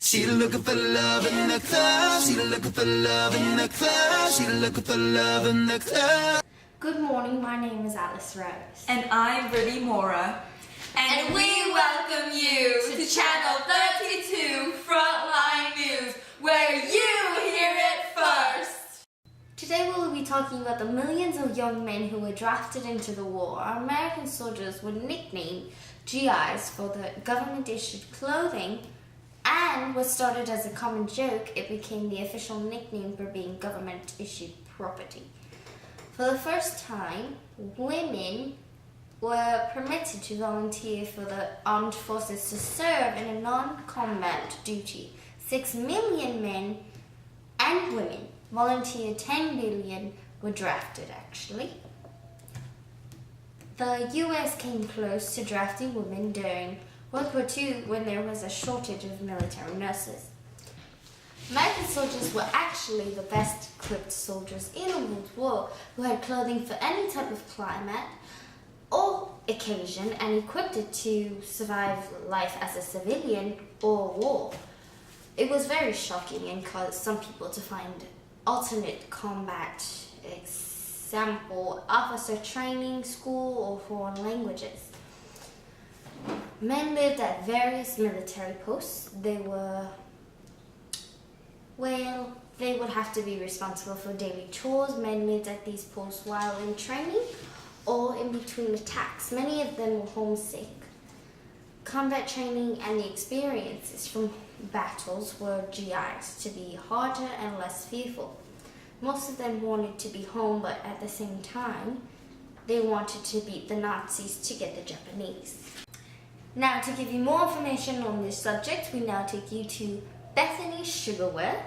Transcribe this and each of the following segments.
She looking for love in the club. She looking for love in the club. She looking for love in the club. Good morning, my name is Alice Rose. And I'm Brittany Mora. And we welcome you to Channel 32 Frontline News, where you hear it first. Today we'll be talking about the millions of young men who were drafted into the war. Our American soldiers were nicknamed GIs for the government-issued clothing, and what started as a common joke, it became the official nickname for being government-issued property. For the first time, women were permitted to volunteer for the armed forces to serve in a non-combat duty. 6 million men and women volunteered, 10 billion were drafted actually. The US came close to drafting women during World War II when there was a shortage of military nurses. American soldiers were actually the best equipped soldiers in a world war who had clothing for any type of climate or occasion and equipped it to survive life as a civilian or war. It was very shocking and caused some people to find alternate combat, example, officer training school or foreign languages. Men lived at various military posts. They would have to be responsible for daily chores. Men lived at these posts while in training or in between attacks. Many of them were homesick. Combat training and the experiences from battles were GIs to be harder and less fearful. Most of them wanted to be home, but at the same time, they wanted to beat the Nazis to get the Japanese. Now, to give you more information on this subject, we now take you to Bethany Sugarware,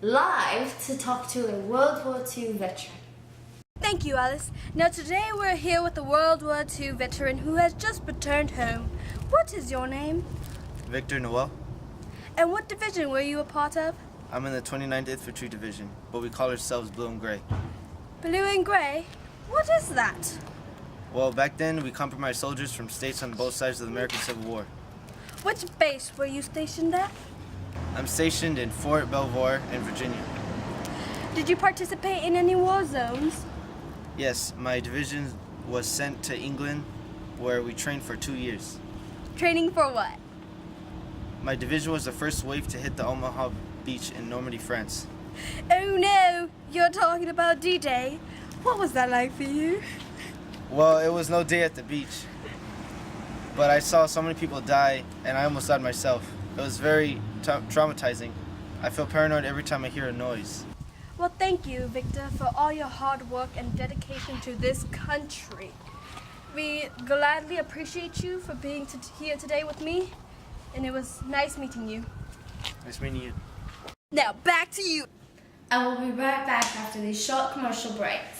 live to talk to a World War II veteran. Thank you, Alice. Now today we're here with a World War II veteran who has just returned home. What is your name? Victor Noel. And what division were you a part of? I'm in the 29th Infantry Division, but we call ourselves Blue and Gray. Blue and Gray? What is that? Well, back then we compromised soldiers from states on both sides of the American Civil War. Which base were you stationed at? I'm stationed in Fort Belvoir in Virginia. Did you participate in any war zones? Yes, my division was sent to England, where we trained for 2 years. Training for what? My division was the first wave to hit the Omaha beach in Normandy, France. Oh no, you're talking about D-Day. What was that like for you? Well, it was no day at the beach, but I saw so many people die, and I almost died myself. It was very traumatizing. I feel paranoid every time I hear a noise. Well, thank you, Victor, for all your hard work and dedication to this country. We gladly appreciate you for being here today with me, and it was nice meeting you. Nice meeting you. Now, back to you. I will be right back after these short commercial breaks.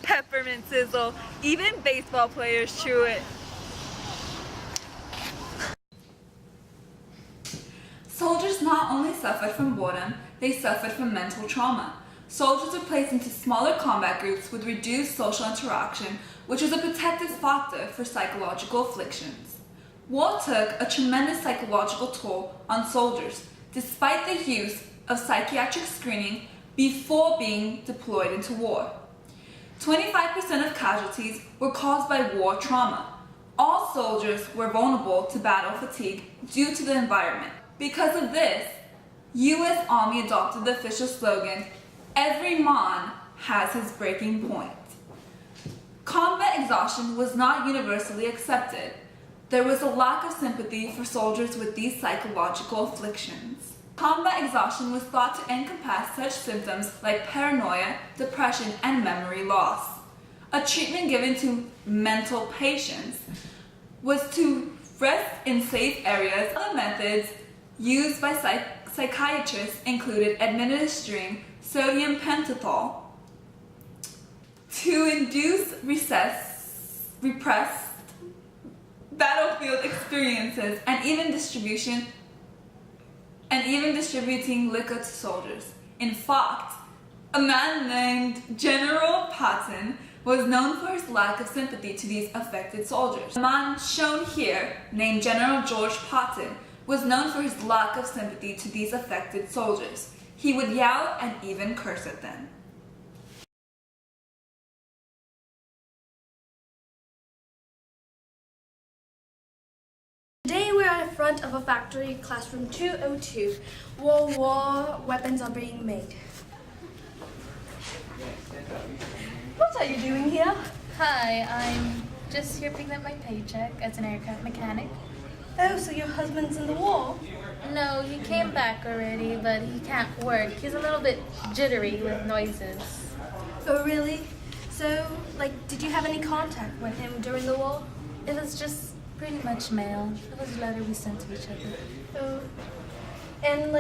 Peppermint sizzle. Even baseball players chew it. Soldiers not only suffered from boredom, they suffered from mental trauma. Soldiers were placed into smaller combat groups with reduced social interaction, which was a protective factor for psychological afflictions. War took a tremendous psychological toll on soldiers, despite the use of psychiatric screening before being deployed into war. 25% of casualties were caused by war trauma. All soldiers were vulnerable to battle fatigue due to the environment. Because of this, U.S. Army adopted the official slogan, "Every man has his breaking point." Combat exhaustion was not universally accepted. There was a lack of sympathy for soldiers with these psychological afflictions. Combat exhaustion was thought to encompass such symptoms like paranoia, depression, and memory loss. A treatment given to mental patients was to rest in safe areas. Other methods used by psychiatrists included administering sodium pentothal to induce repressed battlefield experiences and even distributing liquor to soldiers. In fact, a man named General Patton was known for his lack of sympathy to these affected soldiers. The man shown here, named General George Patton, was known for his lack of sympathy to these affected soldiers. He would yell and even curse at them. Today we're in front of a factory, classroom 202. World War weapons are being made. What are you doing here? Hi, I'm just here picking up my paycheck as an aircraft mechanic. Oh, so your husband's in the war? No, he came back already, but he can't work. He's a little bit jittery with noises. Oh, really? So, did you have any contact with him during the war? It was just pretty much mail. It was a letter we sent to each other. Oh, and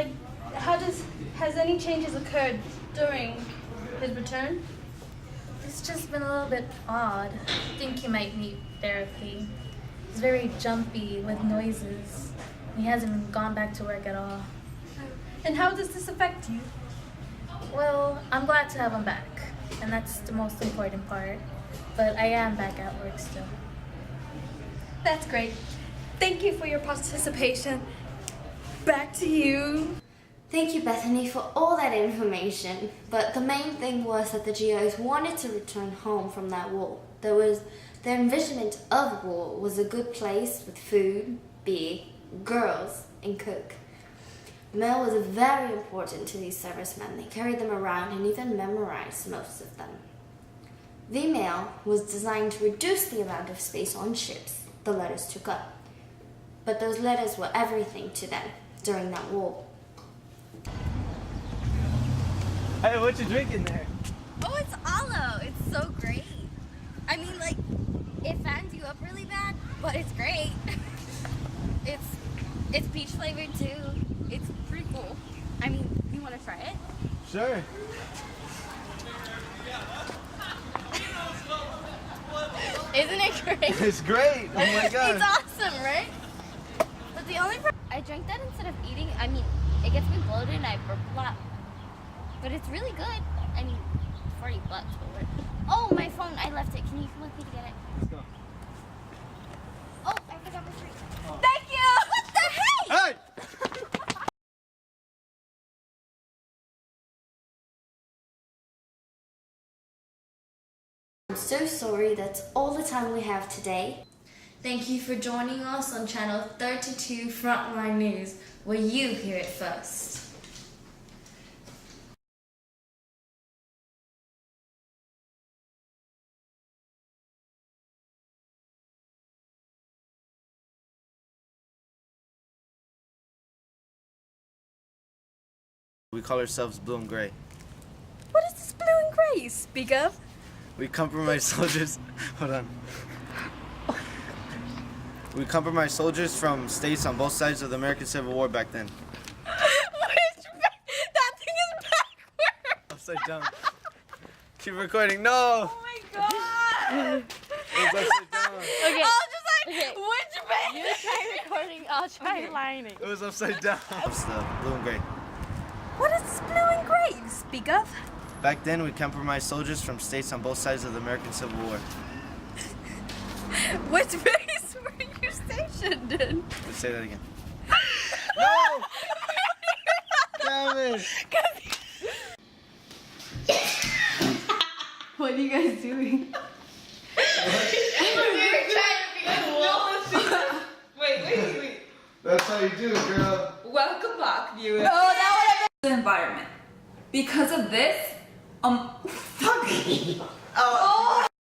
has any changes occurred during his return? It's just been a little bit odd. I think he might need therapy. He's very jumpy with noises. He hasn't gone back to work at all. And how does this affect you? Well, I'm glad to have him back, and that's the most important part. But I am back at work still. That's great. Thank you for your participation. Back to you. Thank you, Bethany, for all that information. But the main thing was that the GIs wanted to return home from that war. Their envisionment of war was a good place with food, beer, girls, and cook. Mail was very important to these servicemen. They carried them around and even memorized most of them. The mail was designed to reduce the amount of space on ships the letters took up. But those letters were everything to them during that war. Hey, what you drinking there? Oh, it's aloe. It's so great. I mean, it fans you up really bad, but it's great. It's peach flavored too. It's pretty cool. I mean, you want to try it? Sure. Isn't it great? It's great. Oh my god. It's awesome, right? But the only I drank that instead of eating. I mean, it gets me bloated and I burp a lot. But it's really good. I mean, $40, but what? Oh, my phone! I left it. Can you come with me to get it? Let's go. Oh, I forgot my drink. Thank you. What the heck? Hey! I'm so sorry, that's all the time we have today. Thank you for joining us on channel 32 Frontline News, where you hear it first. We call ourselves Blue and Gray. What is this blue and gray you speak of? We compromise soldiers. Hold on. We compromised soldiers from states on both sides of the American Civil War back then. That thing is backwards! Upside down. Keep recording. No! Oh my god! It was upside down. Okay. I was just like, which way? You try recording. I'll try lining. It was upside down. It's the Blue and Gray. What is this blue and gray you speak of? Back then, we compromised soldiers from states on both sides of the American Civil War. Which base were you stationed in? Let's say that again. No! Damn it! What are you guys doing? Wait. That's how you do it, girl. Welcome back, viewers. Oh, that The environment. Because of this, fuck.